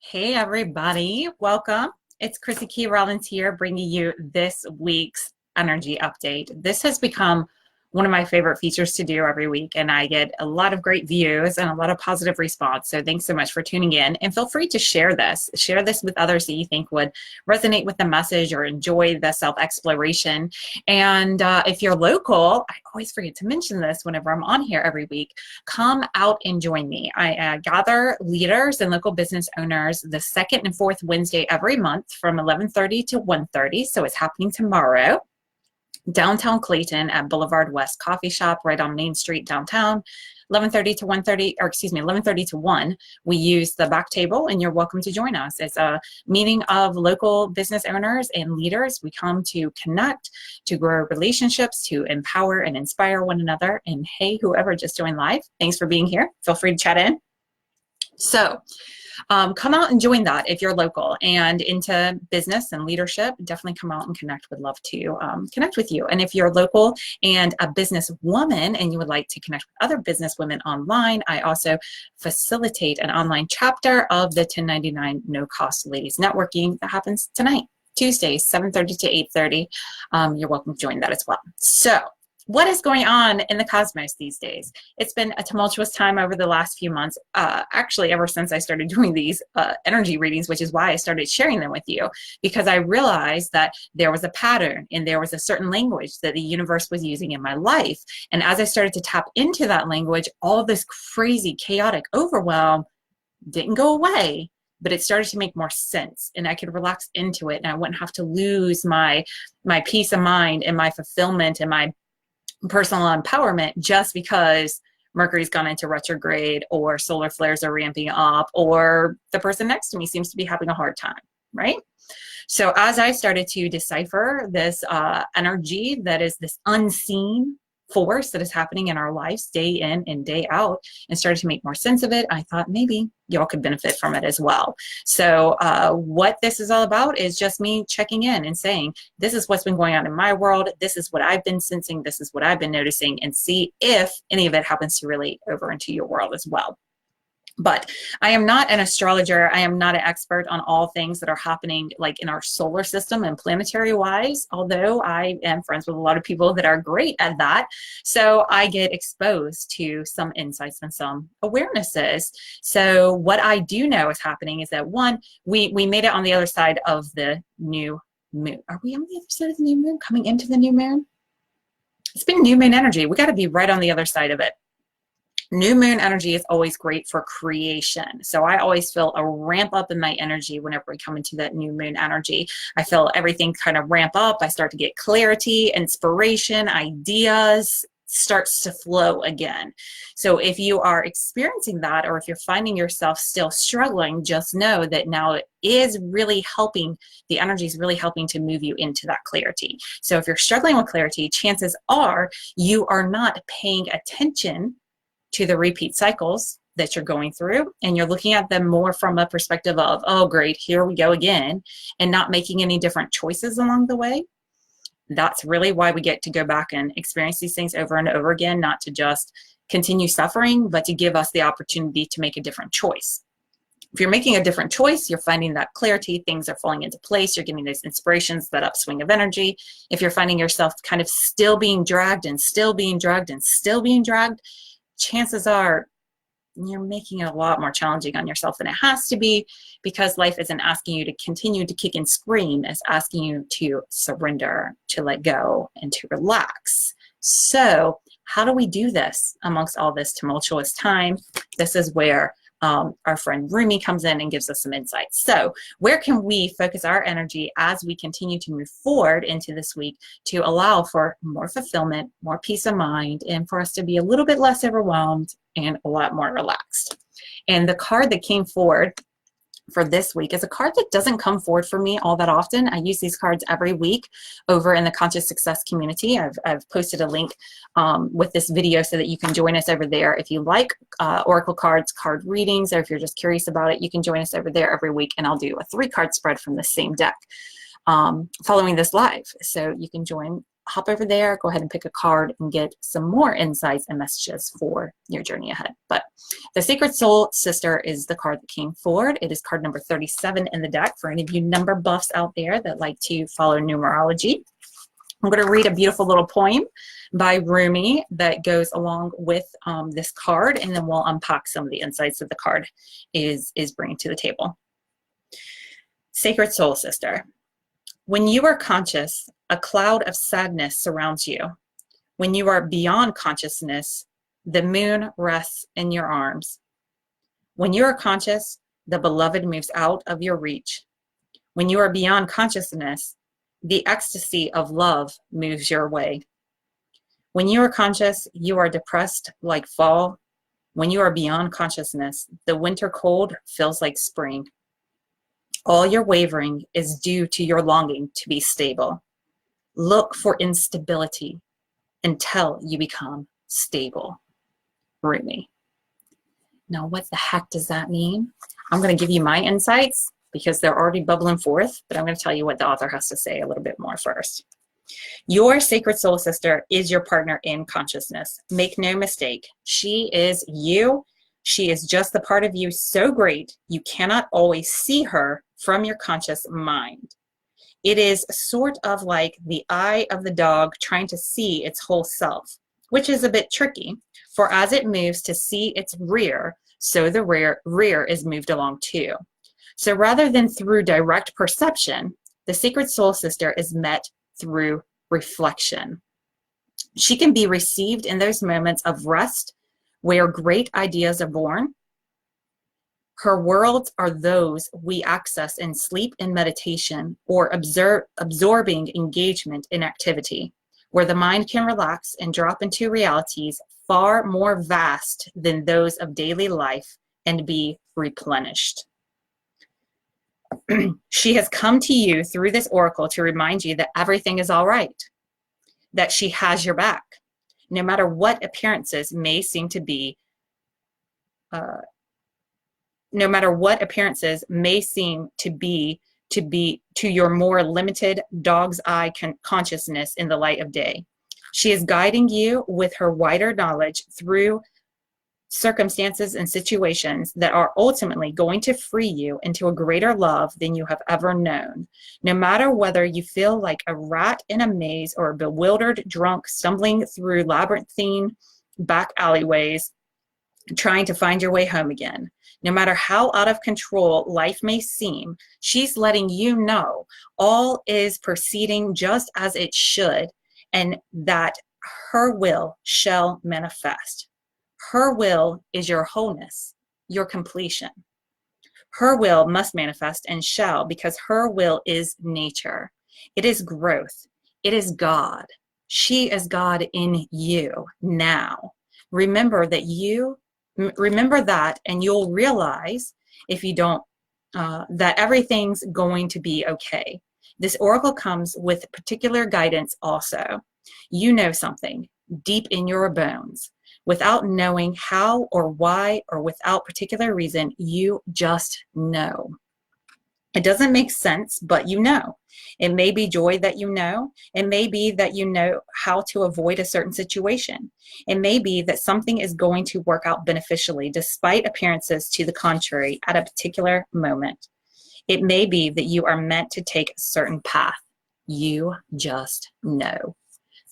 Hey everybody, welcome. It's Chrissy Key Rollins here bringing you this week's energy update. This has become one of my favorite features to do every week, and I get a lot of great views and a lot of positive response. So thanks so much for tuning in, and feel free to share this. Share this with others that you think would resonate with the message or enjoy the self-exploration. And if you're local, I always forget to mention this whenever I'm on here every week. Come out and join me. I gather leaders and local business owners the second and fourth Wednesday every month from 11:30 to 1:30. So it's happening tomorrow, downtown Clayton at Boulevard West Coffee Shop right on Main Street downtown. 11:30 to 1:30, or excuse me, 11:30 to 1. We use the back table, and you're welcome to join us. It's a meeting of local business owners and leaders. We come to connect, to grow relationships, to empower and inspire one another. And hey, whoever just joined live, thanks for being here. Feel free to chat in. So come out and join that if you're local and into business and leadership. Definitely come out and connect. Would love to connect with you. And if you're local and a business woman and you would like to connect with other business women online, I also facilitate an online chapter of the 1099 No Cost Ladies Networking that happens tonight, Tuesdays, 7:30 to 8:30. You're welcome to join that as well. So what is going on in the cosmos these days? It's been a tumultuous time over the last few months, actually ever since I started doing these energy readings, which is why I started sharing them with you, because I realized that there was a pattern and there was a certain language that the universe was using in my life. And as I started to tap into that language, all of this crazy, chaotic overwhelm didn't go away, but it started to make more sense, and I could relax into it, and I wouldn't have to lose my peace of mind and my fulfillment and my personal empowerment just because Mercury's gone into retrograde or solar flares are ramping up or the person next to me seems to be having a hard time, right? So as I started to decipher this energy that is this unseen force that is happening in our lives day in and day out, and started to make more sense of it, I thought maybe y'all could benefit from it as well. So what this is all about is just me checking in and saying, this is what's been going on in my world, this is what I've been sensing, this is what I've been noticing, and see if any of it happens to relate over into your world as well. But I am not an astrologer. I am not an expert on all things that are happening like in our solar system and planetary wise, although I am friends with a lot of people that are great at that. So I get exposed to some insights and some awarenesses. So what I do know is happening is that one, we made it on the other side of the new moon. Are we on the other side of the new moon? Coming into the new moon? It's been new moon energy. We got to be right on the other side of it. New moon energy is always great for creation. So I always feel a ramp up in my energy whenever we come into that new moon energy. I feel everything kind of ramp up. I start to get clarity, inspiration, ideas starts to flow again. So if you are experiencing that, or if you're finding yourself still struggling, just know that now it is really helping, the energy is really helping to move you into that clarity. So if you're struggling with clarity, chances are you are not paying attention to the repeat cycles that you're going through, and you're looking at them more from a perspective of, oh great, here we go again, and not making any different choices along the way. That's really why we get to go back and experience these things over and over again, not to just continue suffering, but to give us the opportunity to make a different choice. If you're making a different choice, you're finding that clarity, things are falling into place, you're getting those inspirations, that upswing of energy. If you're finding yourself kind of still being dragged and still being dragged and still being dragged, chances are you're making it a lot more challenging on yourself than it has to be, because life isn't asking you to continue to kick and scream. It's asking you to surrender, to let go, and to relax. So how do we do this amongst all this tumultuous time? This is where our friend Rumi comes in and gives us some insights. So where can we focus our energy as we continue to move forward into this week to allow for more fulfillment, more peace of mind, and for us to be a little bit less overwhelmed and a lot more relaxed? And the card that came forward for this week is a card that doesn't come forward for me all that often. I use these cards every week over in the Conscious Success community. I've posted a link with this video so that you can join us over there. If you like Oracle cards, card readings, or if you're just curious about it, you can join us over there every week, and I'll do a 3-card spread from the same deck following this live. So you can join hop over there, go ahead and pick a card and get some more insights and messages for your journey ahead. But the Sacred Soul Sister is the card that came forward. It is card number 37 in the deck for any of you number buffs out there that like to follow numerology. I'm going to read a beautiful little poem by Rumi that goes along with this card, and then we'll unpack some of the insights that the card is bringing to the table. Sacred Soul Sister. When you are conscious, a cloud of sadness surrounds you. When you are beyond consciousness, the moon rests in your arms. When you are conscious, the beloved moves out of your reach. When you are beyond consciousness, the ecstasy of love moves your way. When you are conscious, you are depressed like fall. When you are beyond consciousness, the winter cold feels like spring. All your wavering is due to your longing to be stable. Look for instability until you become stable. Rumi. Now, what the heck does that mean? I'm going to give you my insights because they're already bubbling forth, but I'm going to tell you what the author has to say a little bit more first. Your Sacred Soul Sister is your partner in consciousness. Make no mistake, she is you. She is just the part of you so great you cannot always see her from your conscious mind. It is sort of like the eye of the dog trying to see its whole self, which is a bit tricky, for as it moves to see its rear, so the rear is moved along too. So rather than through direct perception, the Sacred Soul Sister is met through reflection. She can be received in those moments of rest where great ideas are born. Her worlds are those we access in sleep and meditation, or absorbing engagement in activity, where the mind can relax and drop into realities far more vast than those of daily life and be replenished. She has come to you through this oracle to remind you that everything is all right, that she has your back, no matter what appearances may seem to be no matter what appearances may seem to be to your more limited dog's eye consciousness in the light of day. She is guiding you with her wider knowledge through circumstances and situations that are ultimately going to free you into a greater love than you have ever known. No matter whether you feel like a rat in a maze or a bewildered drunk stumbling through labyrinthine back alleyways, trying to find your way home again. No matter how out of control life may seem, she's letting you know all is proceeding just as it should, and that her will shall manifest. Her will is your wholeness, your completion. Her will must manifest and shall, because her will is nature. It is growth. It is God. She is God in you now. Remember that, and you'll realize, if you don't, that everything's going to be okay. This oracle comes with particular guidance also. You know something deep in your bones. Without knowing how or why or without particular reason, you just know. It doesn't make sense, but you know. It may be joy that you know. It may be that you know how to avoid a certain situation. It may be that something is going to work out beneficially despite appearances to the contrary at a particular moment. It may be that you are meant to take a certain path. You just know.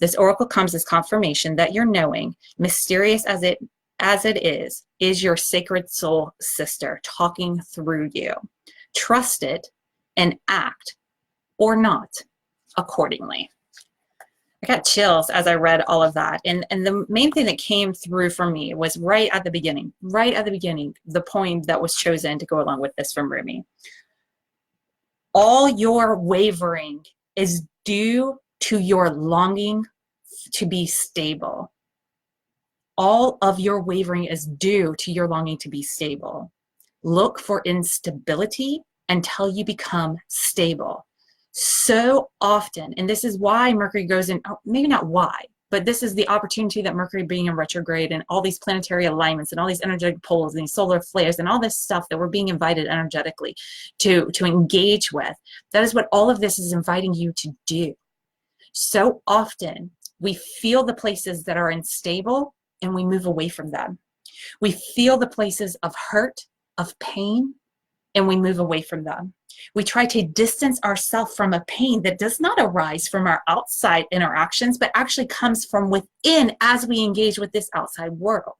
This oracle comes as confirmation that your knowing, mysterious as it is your Sacred Soul Sister talking through you. Trust it and act or not accordingly. I got chills as I read all of that. And the main thing that came through for me was right at the beginning, the poem that was chosen to go along with this from Rumi. All your wavering is due to your longing to be stable. All of your wavering is due to your longing to be stable. Look for instability until you become stable. So often, and this is why Mercury goes in, maybe not why, but this is the opportunity that Mercury being in retrograde and all these planetary alignments and all these energetic poles and these solar flares and all this stuff that we're being invited energetically to engage with. That is what all of this is inviting you to do. So often we feel the places that are unstable and we move away from them. We feel the places of hurt, of pain, and we move away from them. We try to distance ourselves from a pain that does not arise from our outside interactions, but actually comes from within as we engage with this outside world.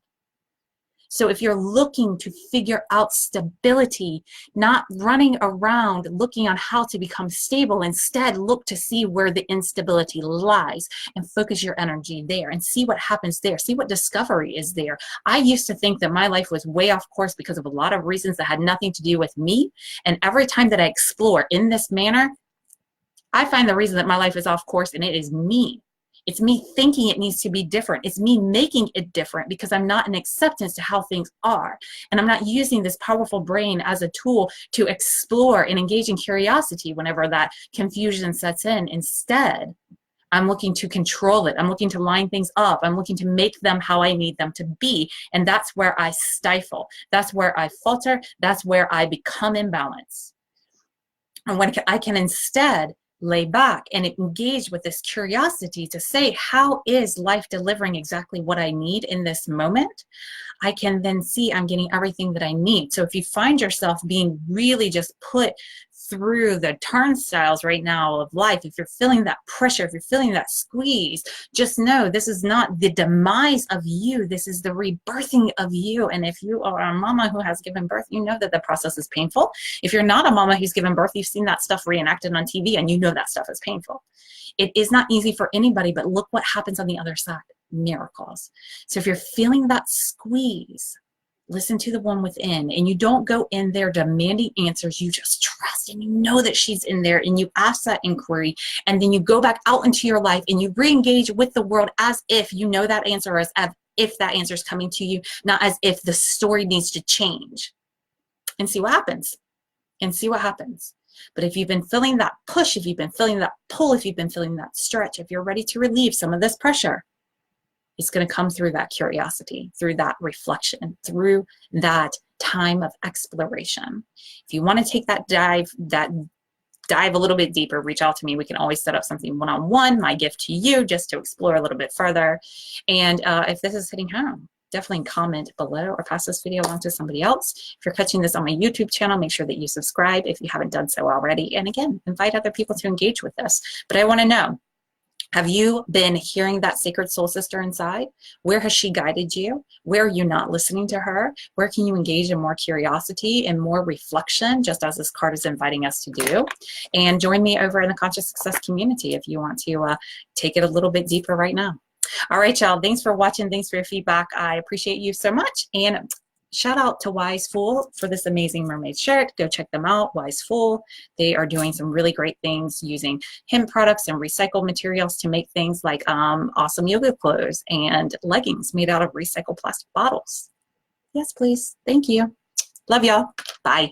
So if you're looking to figure out stability, not running around looking on how to become stable, instead look to see where the instability lies and focus your energy there and see what happens there. See what discovery is there. I used to think that my life was way off course because of a lot of reasons that had nothing to do with me. And every time that I explore in this manner, I find the reason that my life is off course, and it is me. It's me thinking it needs to be different. It's me making it different because I'm not in acceptance to how things are. And I'm not using this powerful brain as a tool to explore and engage in curiosity whenever that confusion sets in. Instead, I'm looking to control it. I'm looking to line things up. I'm looking to make them how I need them to be. And that's where I stifle. That's where I falter. That's where I become imbalanced. And when I can instead lay back and engage with this curiosity to say, how is life delivering exactly what I need in this moment? I can then see I'm getting everything that I need. So if you find yourself being really just put through the turnstiles right now of life, if you're feeling that pressure, if you're feeling that squeeze, just know this is not the demise of you. This is the rebirthing of you. And if you are a mama who has given birth, you know that the process is painful. If you're not a mama who's given birth, you've seen that stuff reenacted on TV and you know that stuff is painful. It is not easy for anybody, but look what happens on the other side. Miracles. So if you're feeling that squeeze, listen to the one within, and you don't go in there demanding answers. You just trust and you know that she's in there, and you ask that inquiry, and then you go back out into your life and you re-engage with the world as if you know that answer, as if that answer is coming to you, not as if the story needs to change. And see what happens. And see what happens. But if you've been feeling that push, if you've been feeling that pull, if you've been feeling that stretch, if you're ready to relieve some of this pressure, it's going to come through that curiosity, through that reflection, through that time of exploration. If you want to take that dive a little bit deeper, reach out to me. We can always set up something one-on-one, my gift to you, just to explore a little bit further. And if this is hitting home, definitely comment below or pass this video on to somebody else. If you're catching this on my YouTube channel, make sure that you subscribe if you haven't done so already. And again, invite other people to engage with this. But I want to know, have you been hearing that sacred soul sister inside? Where has she guided you? Where are you not listening to her? Where can you engage in more curiosity and more reflection, just as this card is inviting us to do? And join me over in the Conscious Success community if you want to take it a little bit deeper right now. All right, y'all. Thanks for watching. Thanks for your feedback. I appreciate you so much. And shout out to Wise Fool for this amazing mermaid shirt. Go check them out, Wise Fool. They are doing some really great things using hemp products and recycled materials to make things like awesome yoga clothes and leggings made out of recycled plastic bottles. Yes, please. Thank you. Love y'all. Bye.